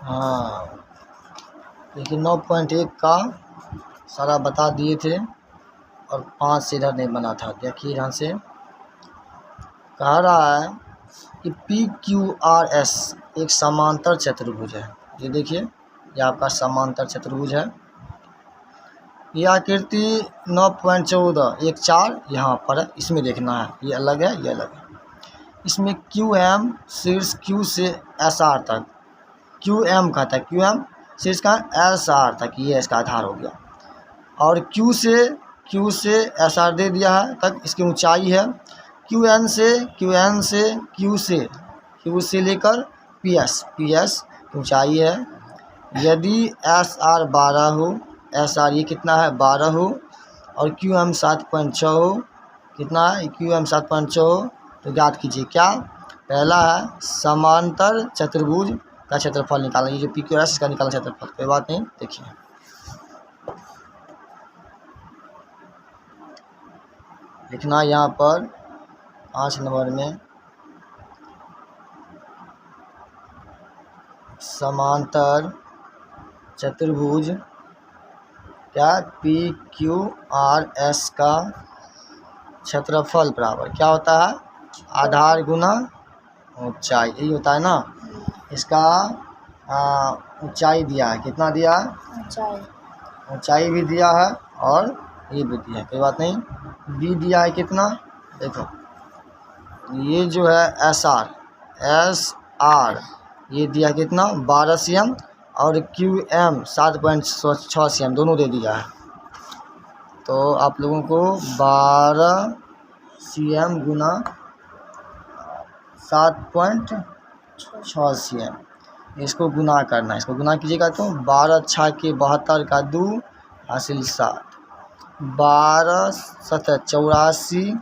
हाँ, देखिए 9.1 का सारा बता दिए थे और 5 से इधर नहीं बना था। देखिए यहाँ से कह रहा है कि PQRS एक समांतर चतुर्भुज है। ये देखिए, ये आपका समांतर चतुर्भुज है। ये आकृति 9.14 यहाँ पर है, इसमें देखना है। ये अलग है, ये अलग है। इसमें QM शीर्ष Q से SR तक, QM कहता है, QM शीर्ष का SR तक, ये इसका आधार हो गया। और Q से SR दे दिया है तक इसकी ऊंचाई है। QN से Q से लेकर PS ऊंचाई है। यदि SR 12 हो, SR ये कितना है 12 हो, और QM 7.6 हो, कितना है QM 7.6 हो, तो ज्ञात कीजिए क्या। पहला है समांतर चतुर्भुज का क्षेत्रफल निकालना। ये जो PQRS का निकालना क्षेत्रफल, कोई बात नहीं। देखिए लिखना यहाँ पर 5 नंबर में, समांतर चतुर्भुज क्या PQRS का क्षेत्रफल बराबर क्या होता है, आधार गुना ऊंचाई, यही होता है ना। इसका ऊंचाई दिया है, कितना दिया है, ऊंचाई भी दिया है और ये भी दिया है, कोई बात नहीं। बी दिया है कितना, देखो ये जो है SR ये दिया है कितना 12 cm, और QM 7.6 cm दोनों दे दिया है। तो आप लोगों को 12 cm गुना 7.6 cm इसको गुना करना है। इसको गुना कीजिएगा तो 12 6 के 72 का 2 हासिल 7, 12 7 84,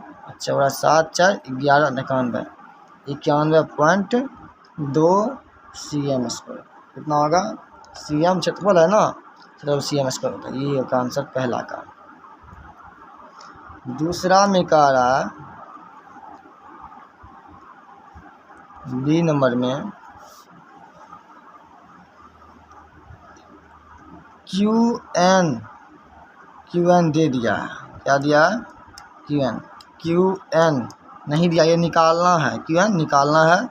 7 4 11 91.2 cm स्क्वायर। कितना होगा, cm क्षेत्रफल है ना, चलो cm स्क्वायर होता है। ये होगा आंसर पहला का। दूसरा में कह रहा है बी नंबर में QN दे दिया है। क्या दिया है, QN नहीं दिया, ये निकालना है। QN निकालना है।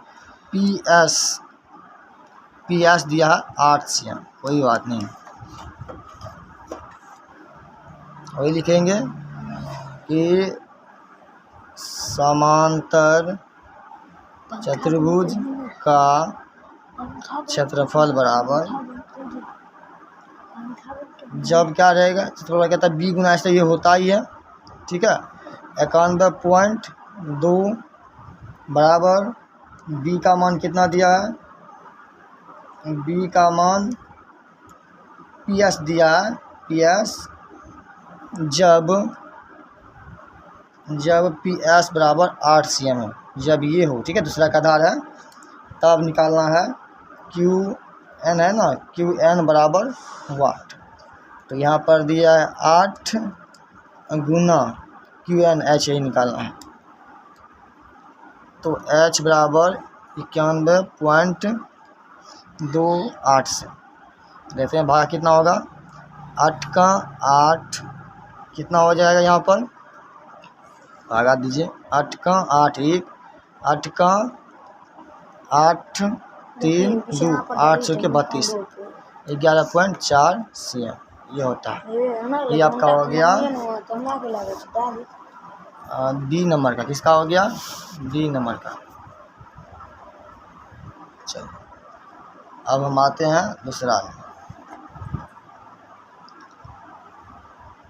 PS दिया है 8 cm, कोई बात नहीं, वही लिखेंगे कि समांतर चतुर्भुज का क्षेत्रफल बराबर, जब क्या रहेगा क्षेत्रफल कहता है B गुना ऐसे, ये होता ही है, ठीक है। 91.2 बराबर B का मान कितना दिया है, B का मान PS दिया है। PS जब PS बराबर 8 cm हो, जब ये हो, ठीक है, दूसरा का आधार है, तब निकालना है QN है ना, QN बराबर वाट। तो यहाँ पर दिया है 8 गुना QN H ही निकालना है। तो H बराबर 91.28 से देखते हैं भागा कितना होगा। 8 का 8 कितना हो जाएगा, यहाँ पर भागा दीजिए। 8 का 8 1, 8 का 8 3 2, 8 के 32, 11.4 cm ये होता है। ये आपका हो गया डी नंबर का। किसका हो गया, डी नंबर का। चलो अब हम आते हैं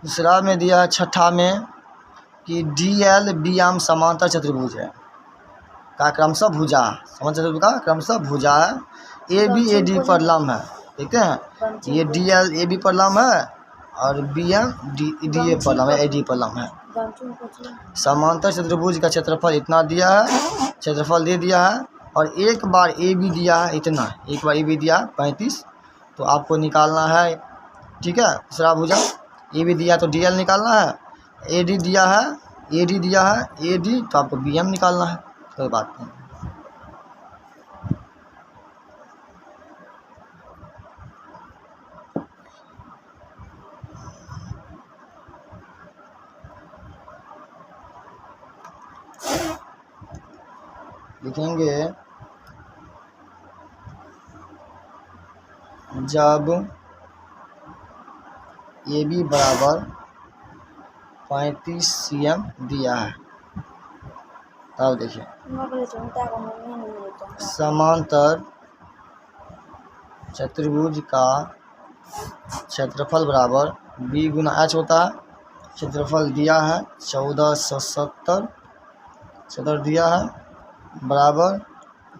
दूसरा में दिया छठा में कि DL BM समांतर चतुर्भुज है का क्रमशः भुजा, समांतर चतुर्भुज का क्रमशः भुजा है। AB AD पर लंब है, ठीक है। ये DL AB पर लंब है और BM DA पर लंब है, AD पर लंब है। समांतर चतुर्भुज का क्षेत्रफल इतना दिया है, क्षेत्रफल दे दिया है, और एक बार AB दिया है इतना, एक बार AB दिया 35, तो आपको निकालना है, ठीक है। दूसरा भुजा AB दिया तो DL निकालना है, AD दिया है AD तो आपको BM निकालना है, कोई बात नहीं। लिखेंगे जब ए बी बराबर 35 cm दिया है, तब देखिए समांतर चतुर्भुज का क्षेत्रफल बराबर बी गुना एच होता है। क्षेत्रफल दिया है 1470 दिया है, बराबर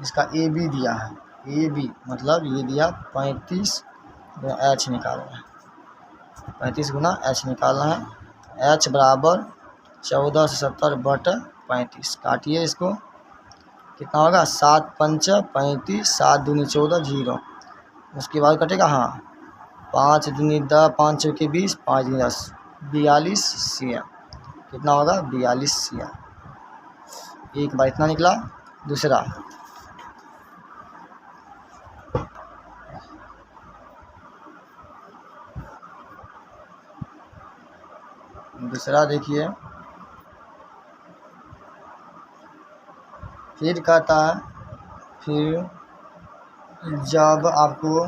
इसका ए बी दिया है, ए बी मतलब ये दिया 35 गुना एच निकालना है, 35 गुना एच निकालना है। एच बराबर 1470/35, काटिए इसको, कितना होगा 7 पंच 35, 7 दूनी 14, 0। उसके बाद कटेगा, हाँ 5 दूनी 10, 5 चौके 20, 5 दूनी 10, 42 cm। कितना होगा 42 cm। एक बार इतना निकला। दूसरा देखिए, फिर कहता है, फिर जब आपको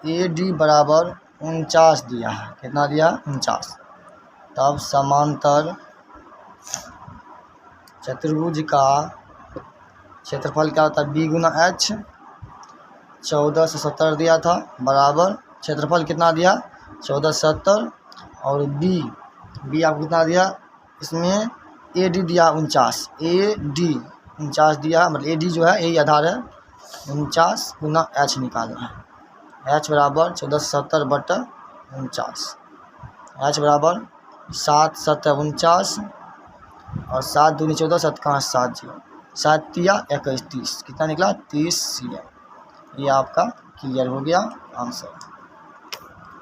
ए डी बराबर 49 दिया है, कितना दिया 49, तब समांतर चतुर्भुज का क्षेत्रफल क्या होता है बी गुना एच, 1470 दिया था, बराबर क्षेत्रफल कितना दिया 1470, और बी आपको कितना दिया, इसमें ए डी दिया 49, ए डी 49 दिया, मतलब ए डी जो है यही आधार है, 49 गुना एच निकालना है। एच बराबर 1470/49, एच बराबर 7 7 49 और 7 दूनी 14, 7 5 7 0, 7 तिया 21 30, कितना निकला 30 cm। ये आपका क्लियर हो गया आंसर।